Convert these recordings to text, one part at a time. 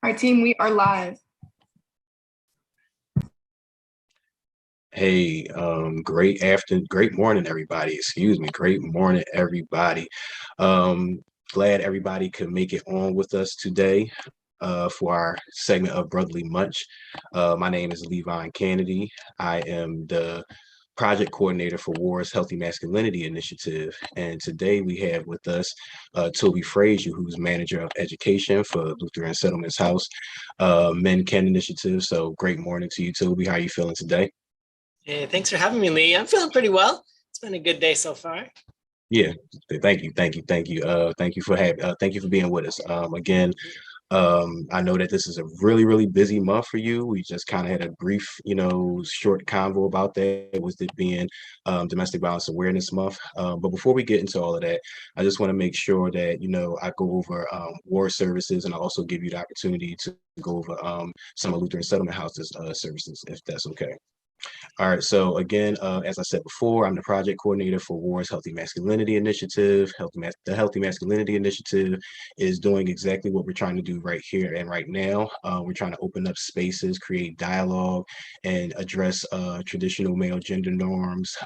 All right, team, we are live. Hey, great morning, everybody. Excuse me. Great morning, everybody. Um, Glad everybody could make it on with us today for our segment of Brotherly Munch. My name is Levon Kennedy. I am the project coordinator for WAR's Healthy Masculinity Initiative. And today we have with us Toby Frazier, who's manager of education for Lutheran Settlements House Men Can Initiative. So great morning to you, Toby. How are you feeling today? Hey, thanks for having me, Lee. I'm feeling pretty well. It's been a good day so far. Yeah, thank you, thank you, thank you. Thank you for being with us. Again, I know that this is a really busy month for you. We just kind of had a brief, short convo about that, with it being Domestic Violence Awareness Month. But before we get into all of that, I just want to make sure that, I go over war services, and I also give you the opportunity to go over some of Lutheran Settlement House's services, if that's okay. All right, so again, as I said before, I'm the project coordinator for WAR's Healthy Masculinity Initiative. The Healthy Masculinity Initiative is doing exactly what we're trying to do right here and right now. We're trying to open up spaces, create dialogue, and address traditional male gender norms,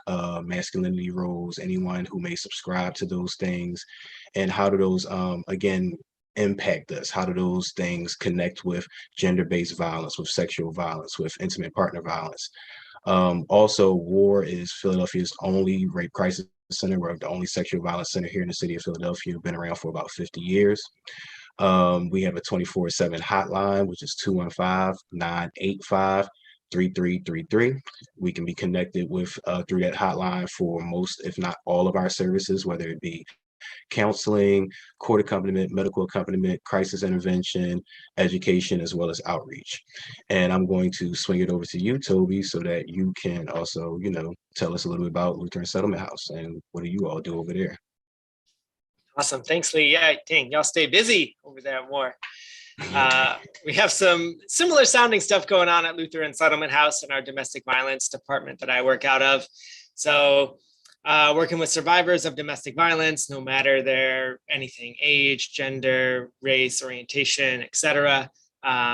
masculinity roles, anyone who may subscribe to those things, and how do those, again, impact us? How do those things connect with gender-based violence, with sexual violence, with intimate partner violence? Also, WAR is Philadelphia's only rape crisis center. We're the only sexual violence center here in the city of Philadelphia. We've been around for about 50 years. We have a 24/7 hotline, which is 215-985-3333. We can be connected with through that hotline for most, if not all, of our services, whether it be counseling, court accompaniment, medical accompaniment, crisis intervention, education, as well as outreach. And I'm going to swing it over to you, Toby, so that you can also, tell us a little bit about Lutheran Settlement House and what do you all do over there? Awesome. Thanks, Lee. Yeah, dang, y'all stay busy over there more. We have some similar sounding stuff going on at Lutheran Settlement House in our domestic violence department that I work out of. So working with survivors of domestic violence, no matter their anything, age, gender, race, orientation, etc.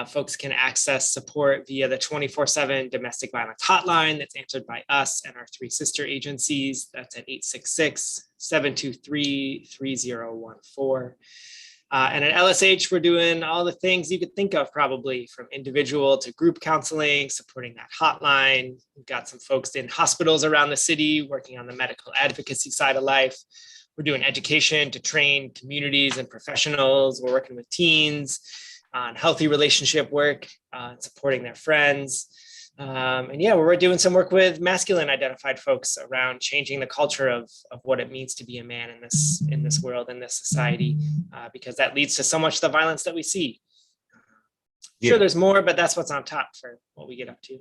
Folks can access support via the 24/7 domestic violence hotline that's answered by us and our three sister agencies. That's at 866-723-3014. And at LSH, we're doing all the things you could think of, probably from individual to group counseling, supporting that hotline. We've got some folks in hospitals around the city working on the medical advocacy side of life. We're doing education to train communities and professionals. We're working with teens on healthy relationship work, supporting their friends. And yeah, we're doing some work with masculine identified folks around changing the culture of what it means to be a man in this world, in this society, because that leads to so much of the violence that we see. Sure, there's more, but that's what's on top for what we get up to.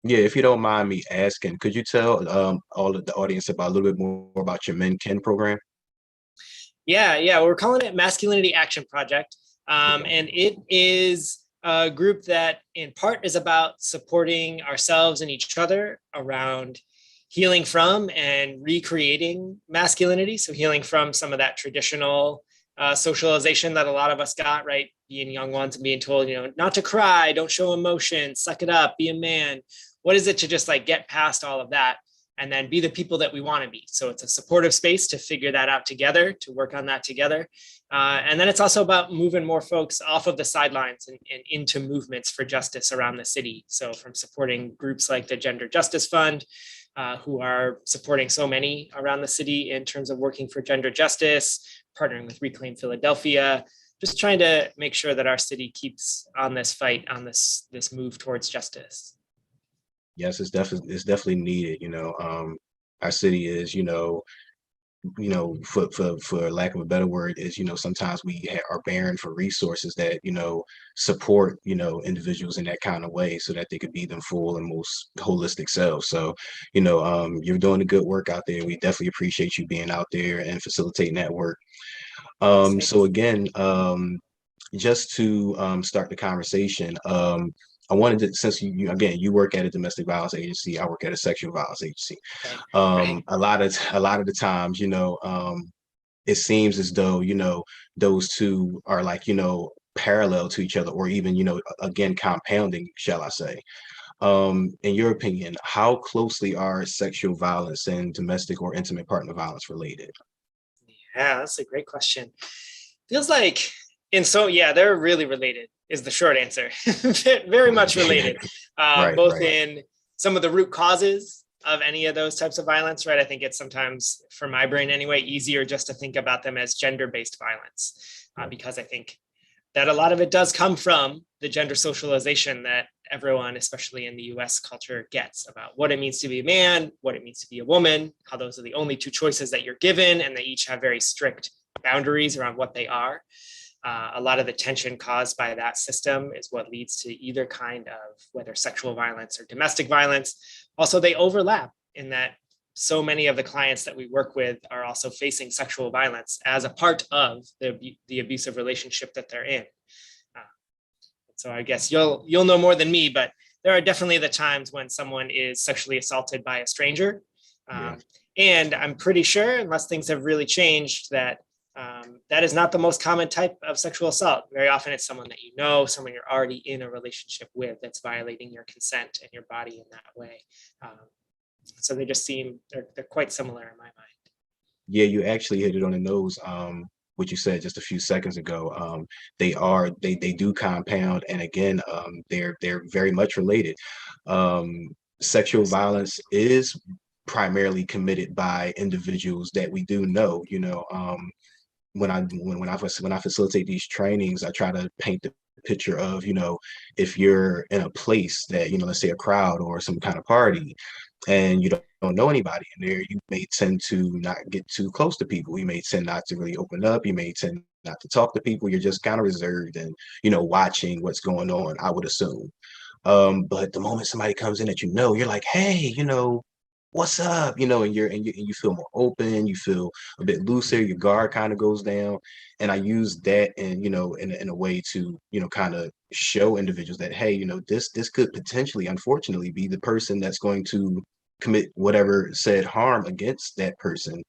Yeah, if you don't mind me asking, could you tell all of the audience about a little bit more about your Men Can program? Yeah, we're calling it Masculinity Action Project. And it is a group that in part is about supporting ourselves and each other around healing from and recreating masculinity. So healing from some of that traditional socialization that a lot of us got, right? Being young ones and being told, not to cry, don't show emotion, suck it up, be a man. What is it to just get past all of that and then be the people that we want to be? So it's a supportive space to figure that out together, to work on that together. And then it's also about moving more folks off of the sidelines and into movements for justice around the city. So from supporting groups like the Gender Justice Fund, who are supporting so many around the city in terms of working for gender justice, partnering with Reclaim Philadelphia, just trying to make sure that our city keeps on this fight, on this move towards justice. Yes, it's definitely needed. Our city is, for lack of a better word, is, sometimes we are barren for resources that, support, individuals in that kind of way so that they could be them full and most holistic selves. So, you're doing a good work out there. We definitely appreciate you being out there and facilitating that work. So again, just to start the conversation, I wanted to, since you work at a domestic violence agency, I work at a sexual violence agency. Right. A lot of the times, it seems as though, those two are parallel to each other, or even, again, compounding, shall I say. In your opinion, how closely are sexual violence and domestic or intimate partner violence related? Yeah, that's a great question. Feels like, and so yeah, they're really related is the short answer. Very much related, Right, both right. in some of the root causes of any of those types of violence, right? I think it's sometimes, for my brain anyway, easier just to think about them as gender-based violence, because I think that a lot of it does come from the gender socialization that everyone, especially in the US culture, gets about what it means to be a man, what it means to be a woman, how those are the only two choices that you're given, and they each have very strict boundaries around what they are. A lot of the tension caused by that system is what leads to either kind of, whether sexual violence or domestic violence. Also, they overlap in that so many of the clients that we work with are also facing sexual violence as a part of the abusive relationship that they're in. Uh, so I guess you'll know more than me, but there are definitely the times when someone is sexually assaulted by a stranger. Yeah. Um, and I'm pretty sure, unless things have really changed, that that is not the most common type of sexual assault. Very often it's someone that you know, someone you're already in a relationship with that's violating your consent and your body in that way. So they just seem, they're quite similar in my mind. Yeah, you actually hit it on the nose. What you said just a few seconds ago. They do compound, and again, they're very much related. Sexual violence is primarily committed by individuals that we do know. When I facilitate these trainings, I try to paint the picture of, if you're in a place that, let's say a crowd or some kind of party, and you don't know anybody in there, you may tend to not get too close to people. You may tend not to really open up. You may tend not to talk to people. You're just kind of reserved and, watching what's going on, I would assume. But the moment somebody comes in that you're like, hey, what's up? And you feel more open, you feel a bit looser, your guard kind of goes down. And I use that and in a way to, kind of show individuals that, hey, this could potentially, unfortunately, be the person that's going to commit whatever said harm against that person.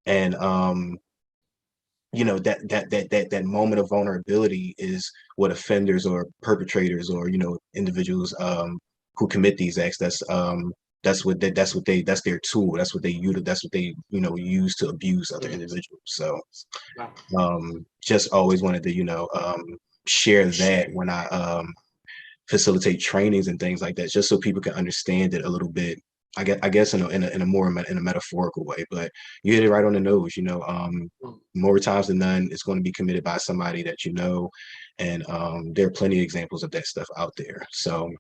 And that moment of vulnerability is what offenders or perpetrators or individuals who commit these acts, that's their tool, that's what they use, that's what they use to abuse other individuals. So just always wanted to share that when I facilitate trainings and things like that, just so people can understand it a little bit. I guess in a more in a metaphorical way, but you hit it right on the nose. More times than none, it's going to be committed by somebody that you know, and there are plenty of examples of that stuff out there. So,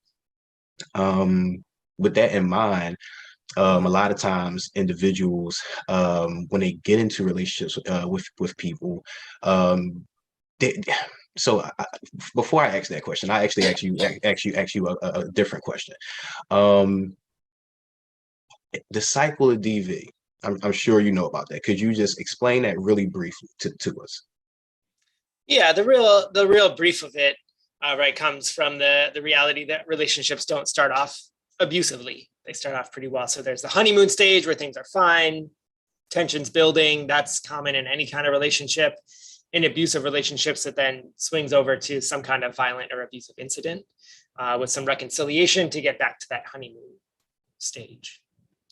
with that in mind, a lot of times individuals, when they get into relationships with people, they, so before I ask that question, I actually ask you a different question. Um, the cycle of DV. I'm sure you know about that. Could you just explain that really briefly to us? Yeah, the real brief of it, right, comes from the reality that relationships don't start off abusively. They start off pretty well. So there's the honeymoon stage where things are fine, tensions building. That's common in any kind of relationship. In abusive relationships, it then swings over to some kind of violent or abusive incident, with some reconciliation to get back to that honeymoon stage.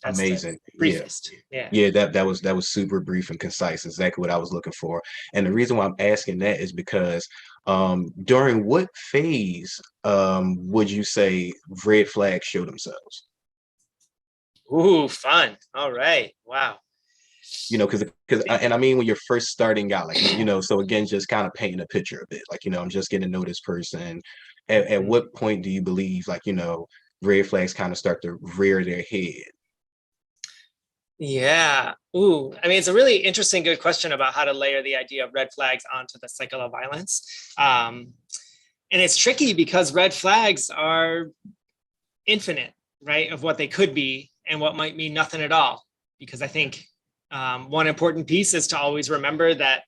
That's the Amazing. Yeah. briefest. Yeah. Yeah, that was super brief and concise, exactly what I was looking for. And the reason why I'm asking that is because during what phase would you say red flags show themselves? Ooh, fun. All right. Wow. Because and I mean when you're first starting out, like so again, just kind of painting a picture a bit, like I'm just getting to know this person. At what point do you believe, like red flags kind of start to rear their head? Yeah. Ooh, I mean, it's a really interesting, good question about how to layer the idea of red flags onto the cycle of violence. And it's tricky because red flags are infinite, right, of what they could be and what might mean nothing at all. Because I think one important piece is to always remember that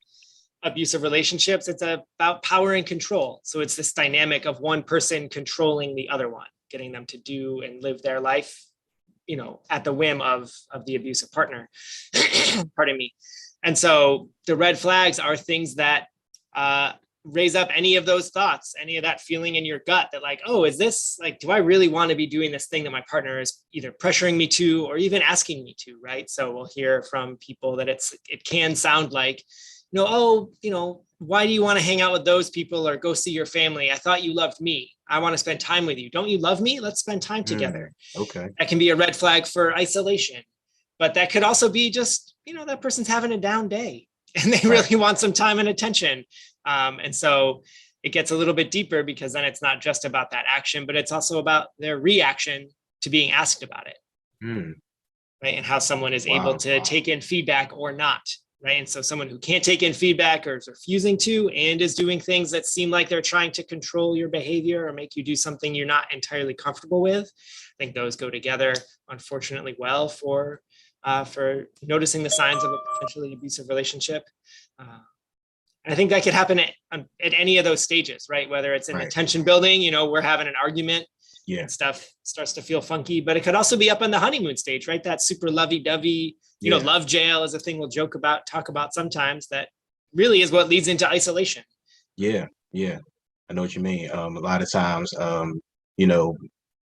abusive relationships, it's about power and control. So it's this dynamic of one person controlling the other one, getting them to do and live their life at the whim of the abusive partner. Pardon me. And so the red flags are things that raise up any of those thoughts, any of that feeling in your gut that like, oh, is this like, do I really want to be doing this thing that my partner is either pressuring me to or even asking me to, right? So we'll hear from people that it can sound like, oh, why do you want to hang out with those people or go see your family? I thought you loved me. I want to spend time with you. Don't you love me? Let's spend time together. Okay. That can be a red flag for isolation, but that could also be just, that person's having a down day and they really want some time and attention. And so it gets a little bit deeper because then it's not just about that action, but it's also about their reaction to being asked about it. Right. And how someone is able to take in feedback or not. Right. And so someone who can't take in feedback or is refusing to and is doing things that seem like they're trying to control your behavior or make you do something you're not entirely comfortable with. I think those go together, unfortunately, well for noticing the signs of a potentially abusive relationship. And I think that could happen at any of those stages, right? Whether it's in the tension building, we're having an argument, and stuff starts to feel funky, but it could also be up on the honeymoon stage, right? That super lovey-dovey, love jail is a thing we'll talk about sometimes that really is what leads into isolation. Yeah. I know what you mean. A lot of times,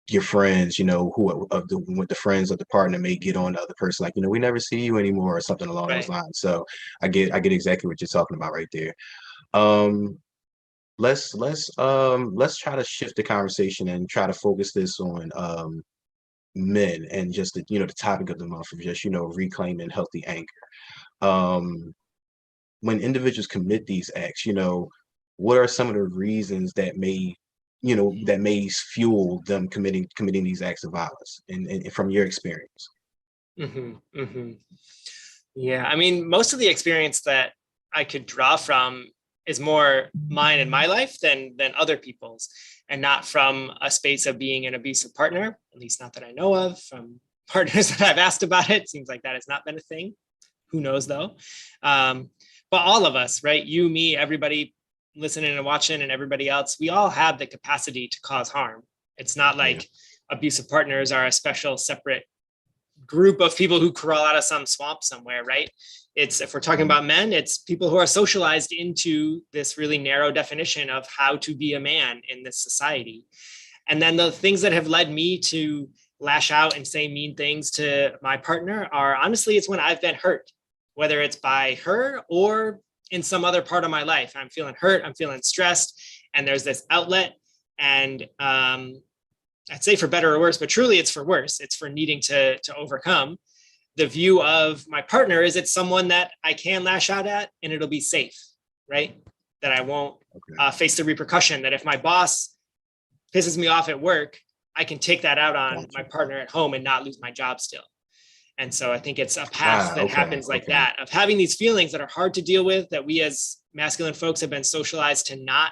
your friends, who with the friends of the partner may get on the other person, like, we never see you anymore or something along those lines. So I get exactly what you're talking about right there. Let's try to shift the conversation and try to focus this on men and just the topic of the month of just reclaiming healthy anger. When individuals commit these acts, what are some of the reasons that may fuel them committing these acts of violence and from your experience? Yeah, I mean, most of the experience that I could draw from is more mine in my life than other people's, and not from a space of being an abusive partner, at least not that I know of. From partners that I've asked about it, seems like that has not been a thing. Who knows though? But all of us, right? You, me, everybody listening and watching and everybody else, we all have the capacity to cause harm. It's not like abusive partners are a special separate group of people who crawl out of some swamp somewhere, right? It's, if we're talking about men, it's people who are socialized into this really narrow definition of how to be a man in this society. And then the things that have led me to lash out and say mean things to my partner are, honestly, it's when I've been hurt, whether it's by her or in some other part of my life. I'm feeling hurt, I'm feeling stressed, and there's this outlet. And I'd say for better or worse, but truly it's for worse. It's for needing to overcome. The view of my partner is it's someone that I can lash out at and it'll be safe, right? That I won't face the repercussion, that if my boss pisses me off at work, I can take that out on my partner at home and not lose my job still. And so I think it's a path that happens like that, of having these feelings that are hard to deal with, that we as masculine folks have been socialized to not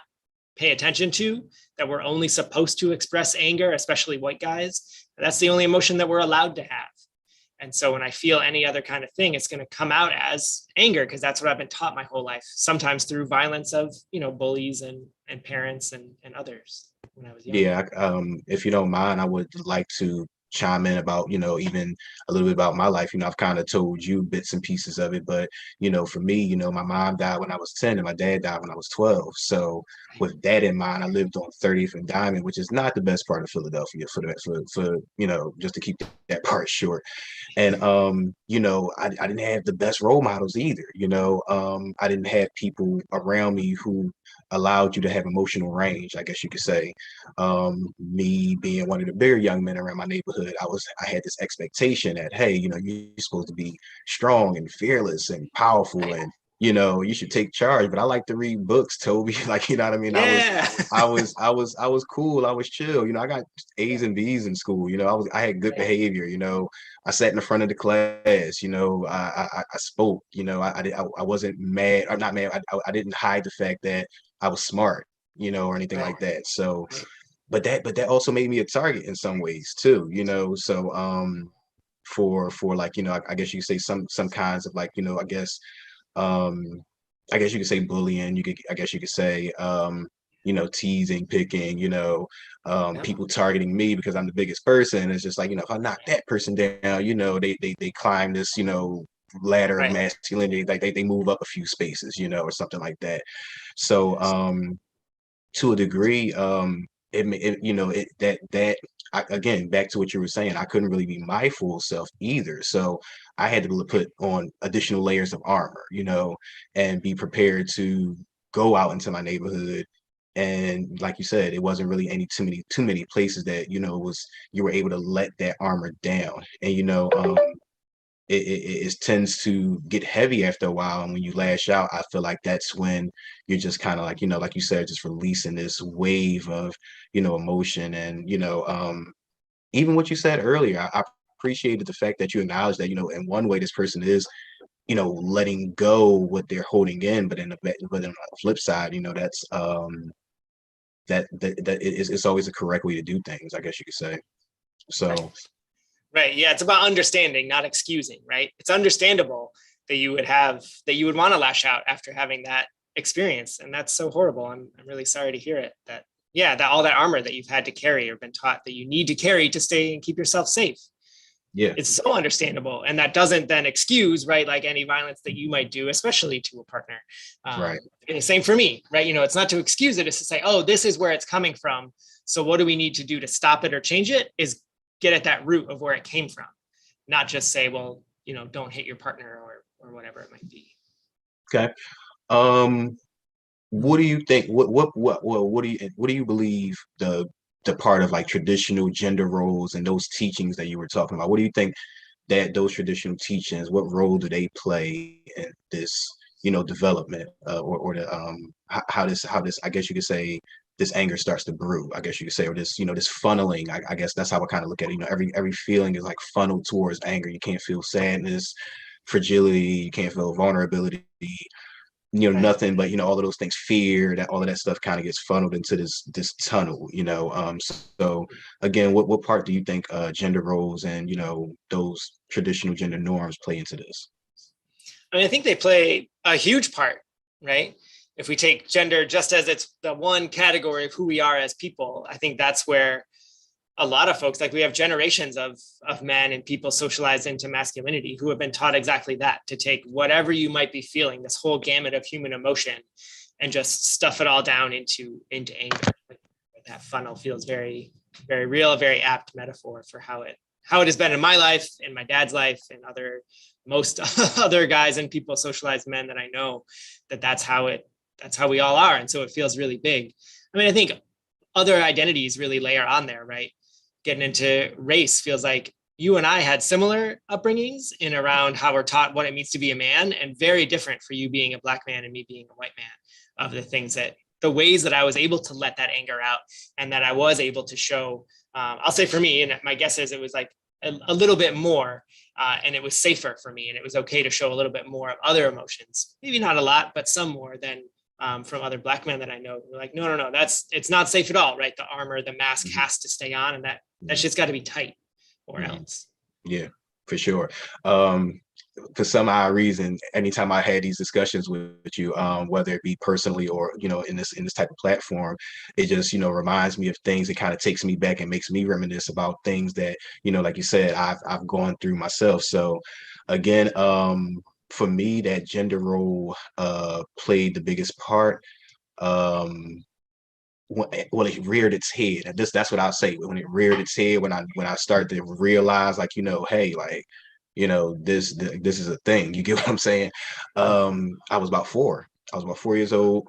pay attention to, that we're only supposed to express anger, especially white guys. That's the only emotion that we're allowed to have. And so when I feel any other kind of thing, it's going to come out as anger, because that's what I've been taught my whole life, sometimes through violence of, bullies and parents and others when I was young. Yeah, if you don't mind, I would like to chime in about, even a little bit about my life. I've kind of told you bits and pieces of it, but, for me, my mom died when I was 10 and my dad died when I was 12. So with that in mind, I lived on 30th and Diamond, which is not the best part of Philadelphia for just to keep that part short. And, I didn't have the best role models either. I didn't have people around me who allowed you to have emotional range, I guess you could say. Me being one of the bigger young men around my neighborhood, I had this expectation that, hey, you're supposed to be strong and fearless and powerful, and you should take charge. But I like to read books, Toby. Like, you know what I mean? Yeah. I was cool. I was chill. I got A's and B's in school. I had good behavior. I sat in the front of the class. I spoke. I wasn't mad. I'm not mad. I didn't hide the fact that I was smart, or anything like that. So, but that also made me a target in some ways too. So for like, I guess you could say some kinds of like, I guess you could say bullying. I guess you could say teasing, picking, people targeting me because I'm the biggest person. It's just like, if I knock that person down, they climb this, ladder of Right. masculinity, like they move up a few spaces, you know, or something like that. So to a degree, it you know it that again, back to what you were saying, I couldn't really be my full self either. So I had to put on additional layers of armor, you know, and be prepared to go out into my neighborhood. And like you said, it wasn't really any too many places that, you know, was you were able to let that armor down. And you know, it tends to get heavy after a while. And when you lash out, I feel like that's when you're just kind of like, you know, like you said, just releasing this wave of, you know, emotion. And, you know, even what you said earlier, I appreciated the fact that you acknowledged that, you know, in one way, this person is, you know, letting go what they're holding in, but but on the flip side, you know, that's that is it's always the correct way to do things, I guess you could say. Right. So Right. Yeah. It's about understanding, not excusing, right? It's understandable that you would want to lash out after having that experience. And that's so horrible. I'm really sorry to hear it that, yeah, that all that armor that you've had to carry or been taught that you need to carry to stay and keep yourself safe. yeah, It's so understandable. And that doesn't then excuse, right, like any violence that you might do, especially to a partner. right. And the same for me, right? You know, it's not to excuse it, it's to say, oh, this is where it's coming from. So what do we need to do to stop it or change it is get at that root of where it came from, not just say, well, you know, don't hit your partner or whatever it might be. Okay. What do you think? What do you believe the part of like traditional gender roles and those teachings that you were talking about? What do you think that those traditional teachings, what role do they play in this, you know, development, or the how this I guess you could say this anger starts to brew, I guess you could say, or this, you know, this funneling. I guess that's how I kind of look at it. You know, every feeling is like funneled towards anger. You can't feel sadness, fragility, you can't feel vulnerability, you know, Right. nothing but, you know, all of those things, fear, that all of that stuff kind of gets funneled into this tunnel, you know. So again, what part do you think gender roles and, you know, those traditional gender norms play into this? I mean, I think they play a huge part, right? If we take gender just as it's the one category of who we are as people, I think that's where a lot of folks, like we have generations of men and people socialized into masculinity who have been taught exactly that, to take whatever you might be feeling, this whole gamut of human emotion, and just stuff it all down into anger. That funnel feels very, very real, very apt metaphor for how it has been in my life, in my dad's life, and most other guys and people, socialized men that I know, that's how we all are. And so it feels really big. I mean, I think other identities really layer on there, right? Getting into race feels like you and I had similar upbringings in around how we're taught what it means to be a man, and very different for you being a Black man and me being a white man, of the ways that I was able to let that anger out, and that I was able to show. I'll say for me, and my guess is it was like a little bit more, and it was safer for me, and it was okay to show a little bit more of other emotions, maybe not a lot, but some more than from other Black men that I know. We're like, no, it's not safe at all, right? The armor, the mask Mhm, has to stay on, and that mhm, shit's got to be tight, or mhm. else. Yeah, for sure. Um, for some odd reason, anytime I had these discussions with you, whether it be personally or, you know, in this type of platform, it just, you know, reminds me of things. It kind of takes me back and makes me reminisce about things that, you know, like you said, I've gone through myself. So again, for me, that gender role played the biggest part. Um, well, it reared its head. And that's what I'll say. When it reared its head, when I started to realize, like, you know, hey, like, you know, this is a thing. You get what I'm saying? I was about four. I was about 4 years old.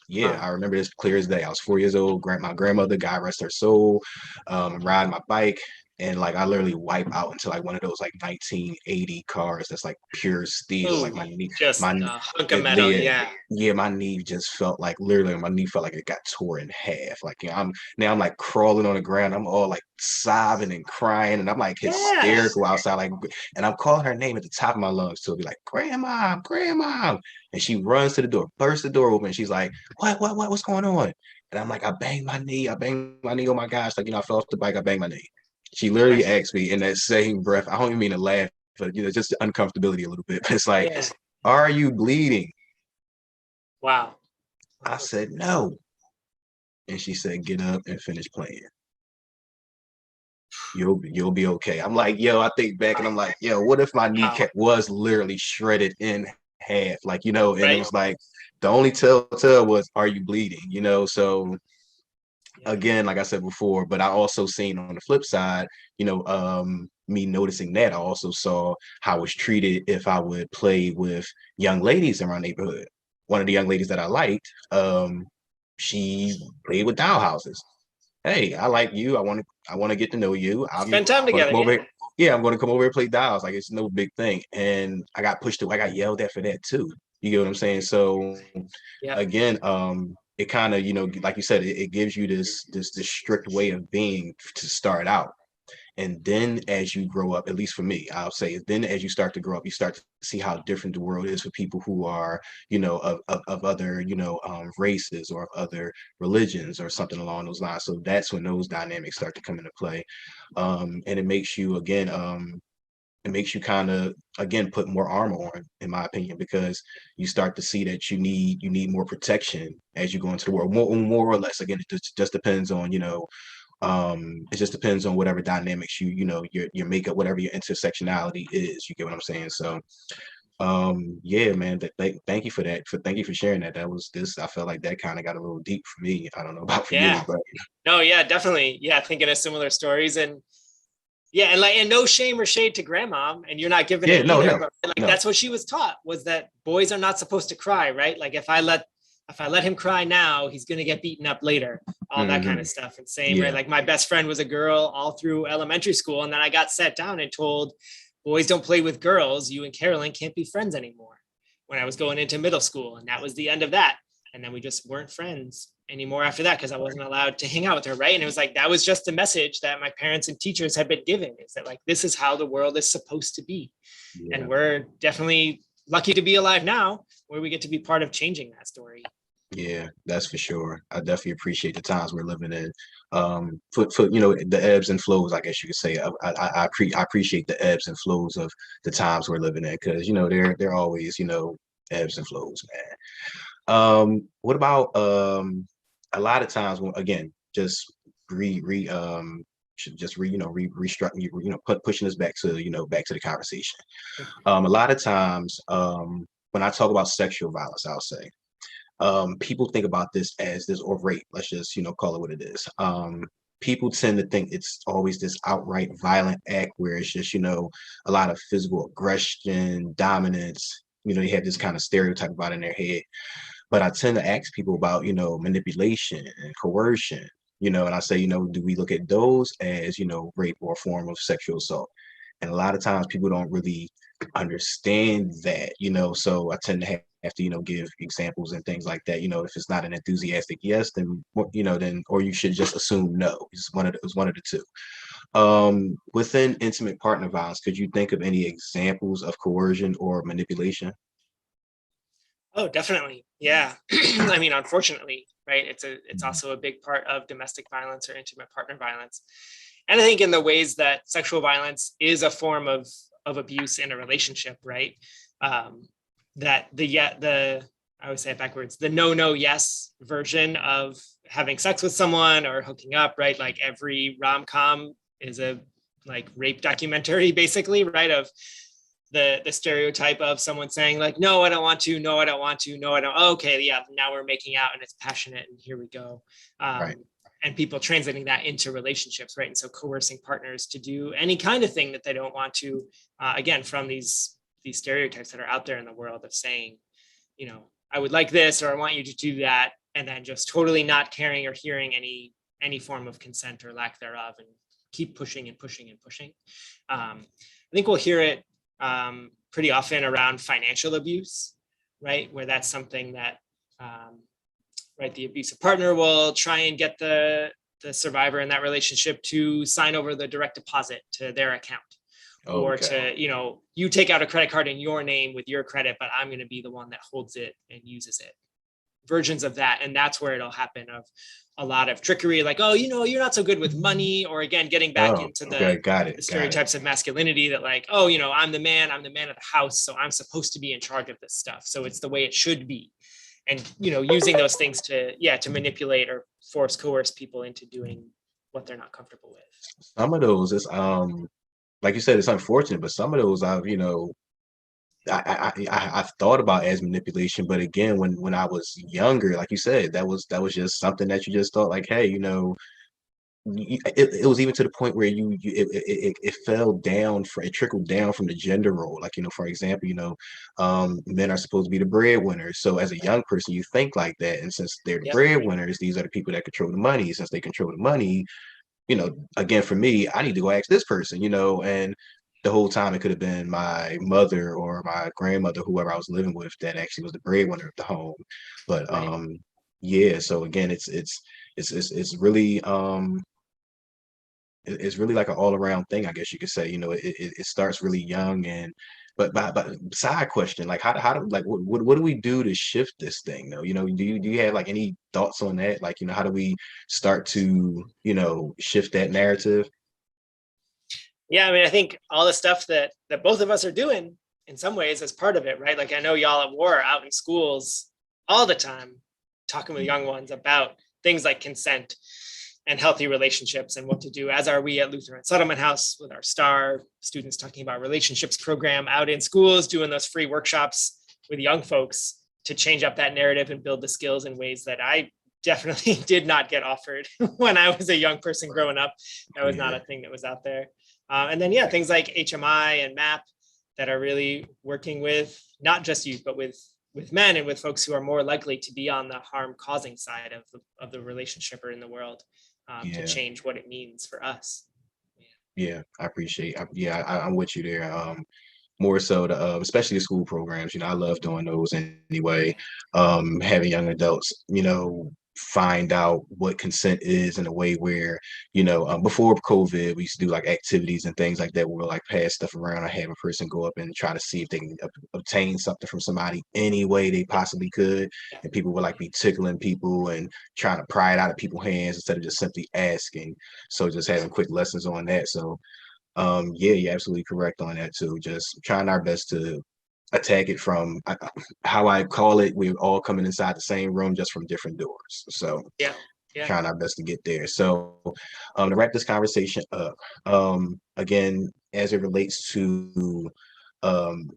Yeah, Wow. I remember this clear as day. I was 4 years old. My grandmother, God rest her soul, riding my bike, and like I literally wipe out into like one of those like 1980 cars that's like pure steel. Like Oh, my knee, just my a hunk of metal. yeah, Yeah. yeah, my knee just felt like literally my knee felt like it got tore in half. Like, you know, I'm like crawling on the ground. I'm all like sobbing and crying, and I'm like Yeah. hysterical outside, like, and I'm calling her name at the top of my lungs to be like, Grandma, Grandma. And she runs to the door, bursts the door open. She's like, what's going on? And I'm like, I banged my knee. I banged my knee. Oh my gosh. Like, you know, I fell off the bike. I banged my knee. She literally Right. asked me in that same breath, I don't even mean to laugh, but, you know, just the uncomfortability a little bit. It's like, Yeah. are you bleeding? Wow. I said, no. And she said, get up and finish playing. you'll be okay. I'm like, yo, I think back and I'm like, yo, what if my Wow. kneecap was literally shredded in half? Like, and it Right. was like the only telltale was, are you bleeding? So Yeah. again, like I said before, but I also seen on the flip side, me noticing that I also saw how I was treated if I would play with young ladies in my neighborhood. One of the young ladies that I liked, she played with doll houses. Hey, I like you. I want to get to know you. I'm Spend time gonna together. come over Yeah. here. Yeah, I'm gonna come over here and play dolls. Like it's no big thing. And I got pushed away. I got yelled at for that too. You get what I'm saying? So Yeah. again, it kind of, like you said, it gives you this strict way of being to start out. And then as you grow up, at least for me, I'll say, then as you start to grow up, you start to see how different the world is for people who are, of other, races or of other religions or something along those lines. So that's when those dynamics start to come into play. And it makes you, again, it makes you kind of, again, put more armor on, in my opinion, because you start to see that you need more protection as you go into the world, more or less. Again, it just depends on, it just depends on whatever dynamics your makeup, whatever your intersectionality is. You get what I'm saying? So yeah, man, thank you for that. Thank you for sharing that. That was this. I felt like that kind of got a little deep for me. I don't know about for you, Yeah. but No, yeah, definitely. Yeah, thinking of similar stories. And yeah, and no shame or shade to grandma, and you're not giving yeah, it no, either, no, but like no. that's what she was taught, was that boys are not supposed to cry, right? Like if I let him cry now, he's gonna get beaten up later, all that kind of Hmm. stuff. And same, right? Yeah, Like my best friend was a girl all through elementary school, and then I got sat down and told, boys don't play with girls. You and Carolyn can't be friends anymore. When I was going into middle school, and that was the end of that. And then we just weren't friends anymore after that because I wasn't allowed to hang out with her, right? And it was like that was just a message that my parents and teachers had been given, is that like this is how the world is supposed to be. And yeah. we're definitely lucky to be alive now where we get to be part of changing that story. Yeah, that's for sure. I definitely appreciate the times we're living in. For the ebbs and flows, I guess you could say. I appreciate the ebbs and flows of the times we're living in, because they're always ebbs and flows, man. What about a lot of times when, again, just should just restructuring, pushing us back to the conversation. A lot of times, when I talk about sexual violence, I'll say, people think about this as this, or rape. Let's just call it what it is. People tend to think it's always this outright violent act where it's just a lot of physical aggression, dominance. They have this kind of stereotype about it in their head. But I tend to ask people about manipulation and coercion. And I say, do we look at those as rape or a form of sexual assault? And a lot of times people don't really understand that. So I tend to have to give examples and things like that. If it's not an enthusiastic yes, then then, or you should just assume no. It's one of the two. Within intimate partner violence, could you think of any examples of coercion or manipulation? Oh, definitely. Yeah. I mean, unfortunately, right? It's also a big part of domestic violence or intimate partner violence. And I think in the ways that sexual violence is a form of abuse in a relationship, right? Um, that the I always say it backwards, the no yes version of having sex with someone or hooking up, right? Like every rom-com is a like rape documentary, basically, right? Of the stereotype of someone saying like, no, I don't want to, no, I don't want to, no, I don't. Oh, okay, yeah, now we're making out and it's passionate and here we go. Right. And people translating that into relationships, right? And so coercing partners to do any kind of thing that they don't want to, again, from these stereotypes that are out there in the world of saying, I would like this, or I want you to do that, and then just totally not caring or hearing any form of consent or lack thereof, and keep pushing and pushing and pushing. I think we'll hear it pretty often around financial abuse, right? Where that's something that, right, the abusive partner will try and get the survivor in that relationship to sign over the direct deposit to their account, or Okay. to, you take out a credit card in your name with your credit, but I'm going to be the one that holds it and uses it. Versions of that. And that's where it'll happen, of a lot of trickery, like, oh, you're not so good with money, or again, getting back Oh, into okay. the Got it. Got it. stereotypes of masculinity, that like, oh, I'm the man of the house, so I'm supposed to be in charge of this stuff, so it's the way it should be. And using those things to manipulate or coerce people into doing what they're not comfortable with. Some of those is like you said, it's unfortunate, but some of those I've, I've thought about as manipulation, but again, when I was younger, like you said, that was just something that you just thought like, hey, it was even to the point where it fell down for it trickled down from the gender role. Like, for example, men are supposed to be the breadwinners. So as a young person, you think like that. And since they're the Yep. breadwinners, these are the people that control the money. Since they control the money, again, for me, I need to go ask this person, and the whole time it could have been my mother or my grandmother, whoever I was living with, that actually was the breadwinner of the home. But Right. yeah, so again, it's really it's really like an all around thing, I guess you could say. It starts really young, and but side question, like how do like what do we do to shift this thing though? Do you have like any thoughts on that? Like, how do we start to shift that narrative? Yeah, I mean, I think all the stuff that both of us are doing in some ways as part of it, right? Like I know y'all at War are out in schools all the time talking with young ones about things like consent and healthy relationships and what to do, as are we at Lutheran Settlement House with our STAR students talking about relationships program out in schools, doing those free workshops with young folks to change up that narrative and build the skills in ways that I definitely did not get offered when I was a young person growing up. That was not Yeah, a thing that was out there. And then, yeah, things like HMI and MAP that are really working with not just youth, but with men and with folks who are more likely to be on the harm causing side of the relationship or in the world, to yeah, change what it means for us. yeah. I appreciate. Yeah, I'm with you there. More so especially the school programs. I love doing those anyway. Having young adults, find out what consent is in a way where, before COVID, we used to do like activities and things like that where we'll like pass stuff around or have a person go up and try to see if they can obtain something from somebody any way they possibly could. Yeah. And people would like be tickling people and trying to pry it out of people's hands instead of just simply asking. So just having quick lessons on that. So yeah, you're absolutely correct on that too. Just trying our best to attack it from how I call it. We're all coming inside the same room, just from different doors. So Yeah. Yeah. trying our best to get there. So to wrap this conversation up, again, as it relates to um,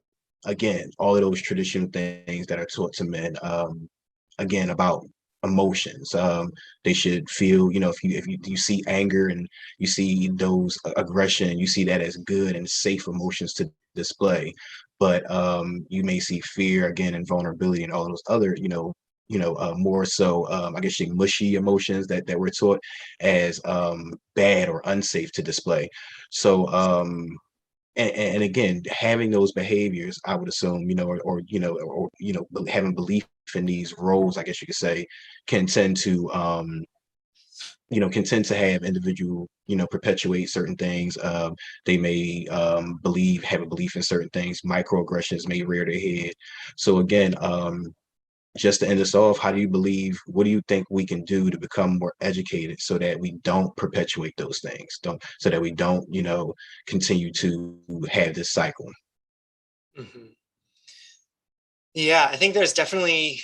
again, all of those traditional things that are taught to men, again, about emotions. They should feel, if you see anger and you see those aggression, you see that as good and safe emotions to display. But you may see fear again and vulnerability and all those other, more so, I guess, mushy emotions that we're taught as bad or unsafe to display. So and again, having those behaviors, I would assume, or having belief in these roles, I guess you could say, can tend to have individual, perpetuate certain things. They may have a belief in certain things. Microaggressions may rear their head. So again, just to end us off, what do you think we can do to become more educated so that we don't perpetuate those things, so that we don't, continue to have this cycle? Mhm. Yeah, I think there's definitely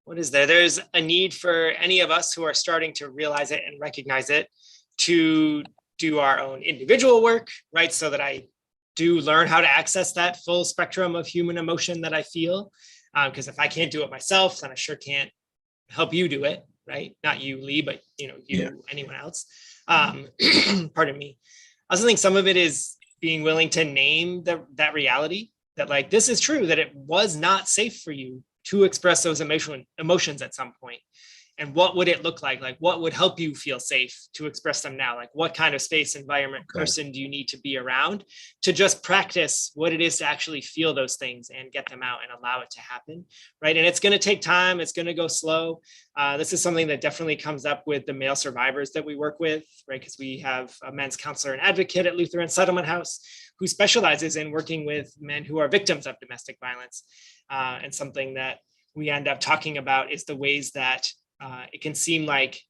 what is there? There's a need for any of us who are starting to realize it and recognize it to do our own individual work, right? So that I do learn how to access that full spectrum of human emotion that I feel. Because if I can't do it myself, then I sure can't help you do it, right? Not you, Lee, but Yeah. anyone else. Pardon me. I also think some of it is being willing to name that reality, that like this is true, that it was not safe for you to express those emotions at some point. And what would it look like? Like, what would help you feel safe to express them now? Like, what kind of space, environment, Okay. person do you need to be around to just practice what it is to actually feel those things and get them out and allow it to happen, right? And it's going to take time. It's going to go slow. This is something that definitely comes up with the male survivors that we work with, right? Because we have a men's counselor and advocate at Lutheran Settlement House who specializes in working with men who are victims of domestic violence. And something that we end up talking about is the ways that it can seem like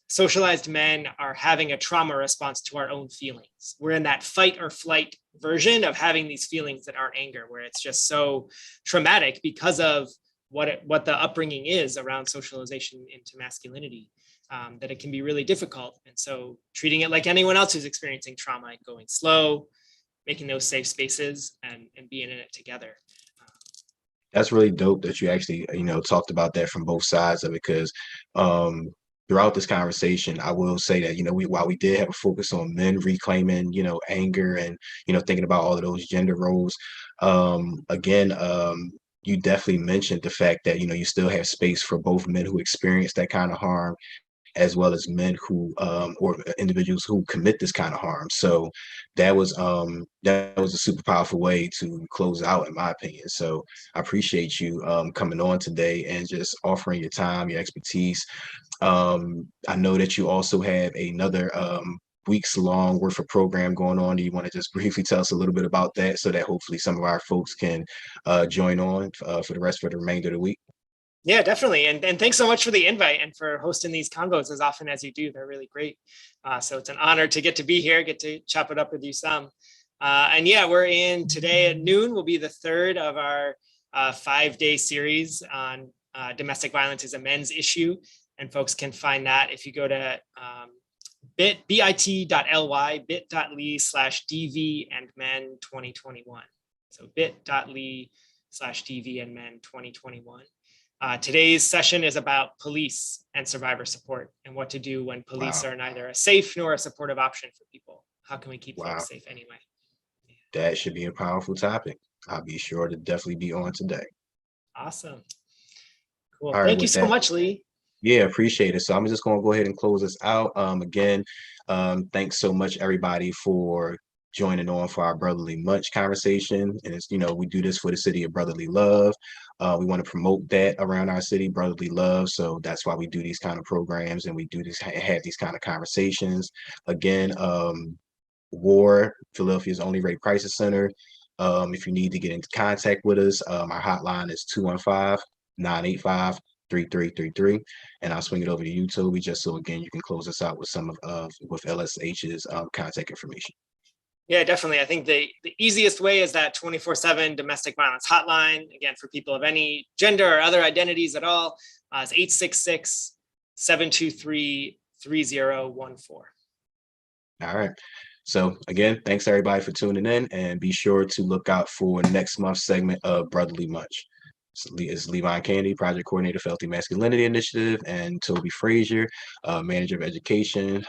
socialized men are having a trauma response to our own feelings. We're in that fight or flight version of having these feelings that aren't anger, where it's just so traumatic because of what the upbringing is around socialization into masculinity, that it can be really difficult. And so treating it like anyone else who's experiencing trauma and going slow, making those safe spaces and being in it together. That's really dope that you actually, talked about that from both sides of it, because throughout this conversation, I will say that, while we did have a focus on men reclaiming, anger and, thinking about all of those gender roles, again, you definitely mentioned the fact that, you still have space for both men who experience that kind of harm, as well as men who or individuals who commit this kind of harm. So that was a super powerful way to close out, in my opinion. So I appreciate you coming on today and just offering your time, your expertise. I know that you also have another weeks long worth of program going on. Do you want to just briefly tell us a little bit about that, so that hopefully some of our folks can join on for the rest of the remainder of the week? Yeah, definitely. And thanks so much for the invite and for hosting these convos as often as you do. They're really great. So it's an honor to get to be here, get to chop it up with you some. And yeah, we're in today at noon will be the third of our 5-day series on domestic violence is a men's issue. And folks can find that if you go to bit.ly, bit.ly/DV and men 2021. So bit.ly/DV and men 2021. Today's session is about police and survivor support and what to do when police Wow. are neither a safe nor a supportive option for people. How can we keep Wow. folks safe anyway? That should be a powerful topic. I'll be sure to definitely be on today. Awesome. Cool. All right, Thank you with so that, much, Lee. yeah, appreciate it. So I'm just going to go ahead and close this out. Again, thanks so much, everybody, for joining on for our brotherly Munch conversation. And it's, we do this for the city of brotherly love. We want to promote that around our city, brotherly love. So that's why we do these kind of programs and we do this, have these kind of conversations. Again, WAR, Philadelphia's only rate crisis center. If you need to get into contact with us, our hotline is 215-985-3333. And I'll swing it over to you, Toby, just so again you can close us out with some of with LSH's contact information. Yeah, definitely. I think the easiest way is that 24/7 domestic violence hotline. Again, for people of any gender or other identities at all, is 866-723-3014. All right. So again, thanks everybody for tuning in, and be sure to look out for next month's segment of Brotherly Munch. It's Levon Candy, Project Coordinator for Healthy Masculinity Initiative, and Toby Frazier, Manager of Education,